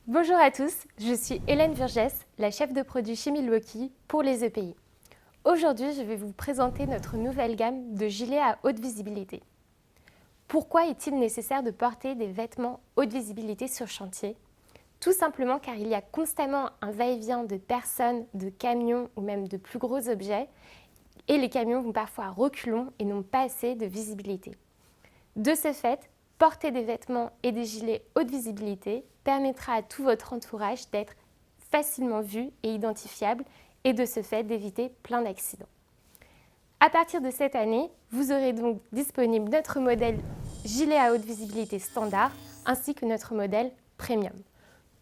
Bonjour à tous, je suis Hélène Burgess, la chef de produit chez Milwaukee pour les EPI. Aujourd'hui, je vais vous présenter notre nouvelle gamme de gilets à haute visibilité. Pourquoi est-il nécessaire de porter des vêtements haute visibilité sur chantier? Tout simplement car il y a constamment un va-et-vient de personnes, de camions ou même de plus gros objets et les camions vont parfois à reculons et n'ont pas assez de visibilité. De ce fait, porter des vêtements et des gilets haute visibilité permettra à tout votre entourage d'être facilement vu et identifiable et de ce fait d'éviter plein d'accidents. À partir de cette année, vous aurez donc disponible notre modèle gilet à haute visibilité standard ainsi que notre modèle premium.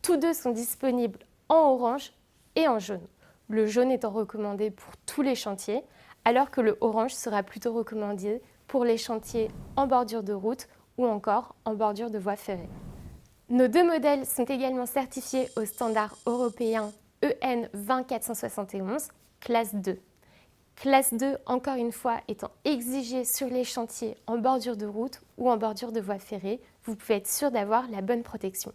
Tous deux sont disponibles en orange et en jaune. Le jaune étant recommandé pour tous les chantiers, alors que le orange sera plutôt recommandé pour les chantiers en bordure de route ou encore en bordure de voie ferrée. Nos deux modèles sont également certifiés au standard européen EN 20471, classe 2. Classe 2, encore une fois, étant exigée sur les chantiers en bordure de route ou en bordure de voie ferrée, vous pouvez être sûr d'avoir la bonne protection.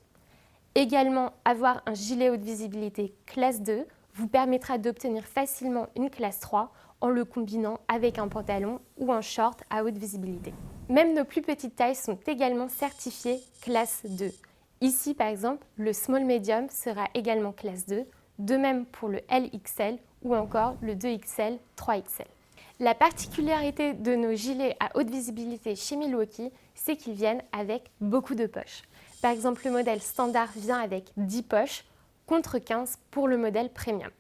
Également, avoir un gilet haute visibilité classe 2 vous permettra d'obtenir facilement une classe 3 en le combinant avec un pantalon ou un short à haute visibilité. Même nos plus petites tailles sont également certifiées classe 2. Ici, par exemple, le small medium sera également classe 2, de même pour le LXL ou encore le 2XL, 3XL. La particularité de nos gilets à haute visibilité chez Milwaukee, c'est qu'ils viennent avec beaucoup de poches. Par exemple, le modèle standard vient avec 10 poches contre 15 pour le modèle premium.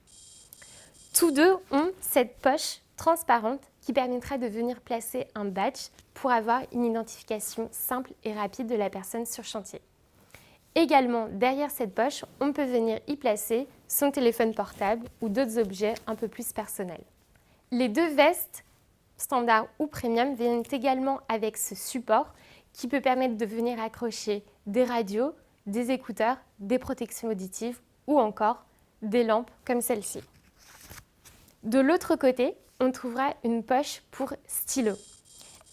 Tous deux ont cette poche transparente qui permettra de venir placer un badge pour avoir une identification simple et rapide de la personne sur chantier. Également, derrière cette poche, on peut venir y placer son téléphone portable ou d'autres objets un peu plus personnels. Les deux vestes, standard ou premium, viennent également avec ce support qui peut permettre de venir accrocher des radios, des écouteurs, des protections auditives ou encore des lampes comme celle-ci. De l'autre côté, on trouvera une poche pour stylo.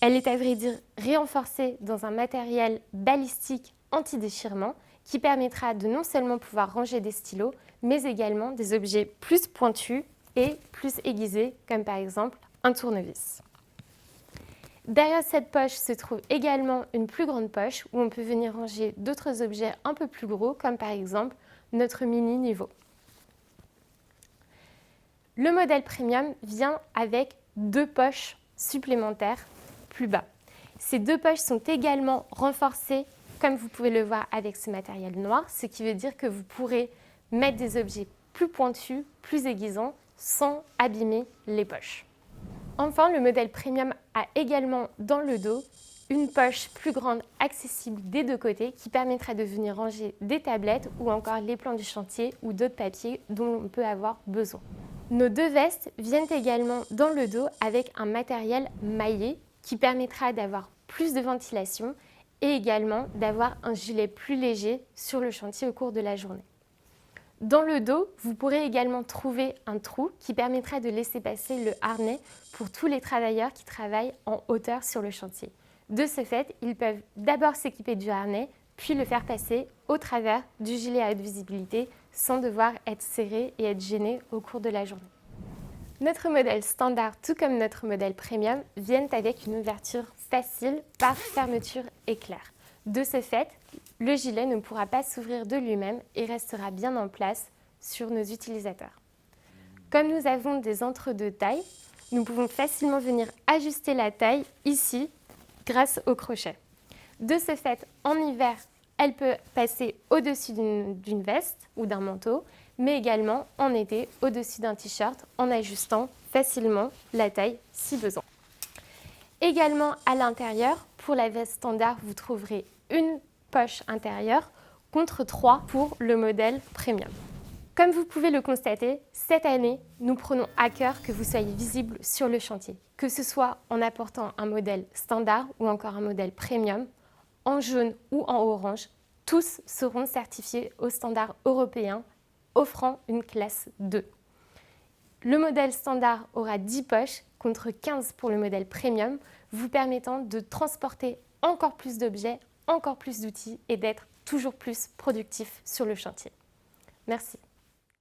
Elle est à vrai dire renforcée dans un matériel balistique anti-déchirement qui permettra de non seulement pouvoir ranger des stylos, mais également des objets plus pointus et plus aiguisés, comme par exemple un tournevis. Derrière cette poche se trouve également une plus grande poche où on peut venir ranger d'autres objets un peu plus gros, comme par exemple notre mini niveau. Le modèle premium vient avec deux poches supplémentaires plus bas. Ces deux poches sont également renforcées, comme vous pouvez le voir avec ce matériel noir, ce qui veut dire que vous pourrez mettre des objets plus pointus, plus aiguisants, sans abîmer les poches. Enfin, le modèle premium a également dans le dos une poche plus grande accessible des deux côtés qui permettra de venir ranger des tablettes ou encore les plans du chantier ou d'autres papiers dont on peut avoir besoin. Nos deux vestes viennent également dans le dos avec un matériel maillé qui permettra d'avoir plus de ventilation et également d'avoir un gilet plus léger sur le chantier au cours de la journée. Dans le dos, vous pourrez également trouver un trou qui permettra de laisser passer le harnais pour tous les travailleurs qui travaillent en hauteur sur le chantier. De ce fait, ils peuvent d'abord s'équiper du harnais, puis le faire passer au travers du gilet à haute visibilité sans devoir être serré et être gêné au cours de la journée. Notre modèle standard, tout comme notre modèle premium, viennent avec une ouverture facile par fermeture éclair. De ce fait, le gilet ne pourra pas s'ouvrir de lui-même et restera bien en place sur nos utilisateurs. Comme nous avons des entre-deux tailles, nous pouvons facilement venir ajuster la taille ici grâce au crochet. De ce fait, en hiver, elle peut passer au-dessus d'une veste ou d'un manteau, mais également en été au-dessus d'un t-shirt en ajustant facilement la taille si besoin. Également à l'intérieur, pour la veste standard, vous trouverez une poche intérieure contre 3 pour le modèle premium. Comme vous pouvez le constater, cette année, nous prenons à cœur que vous soyez visible sur le chantier, que ce soit en apportant un modèle standard ou encore un modèle premium, en jaune ou en orange, tous seront certifiés au standard européen, offrant une classe 2. Le modèle standard aura 10 poches contre 15 pour le modèle premium, vous permettant de transporter encore plus d'objets, encore plus d'outils et d'être toujours plus productifs sur le chantier. Merci.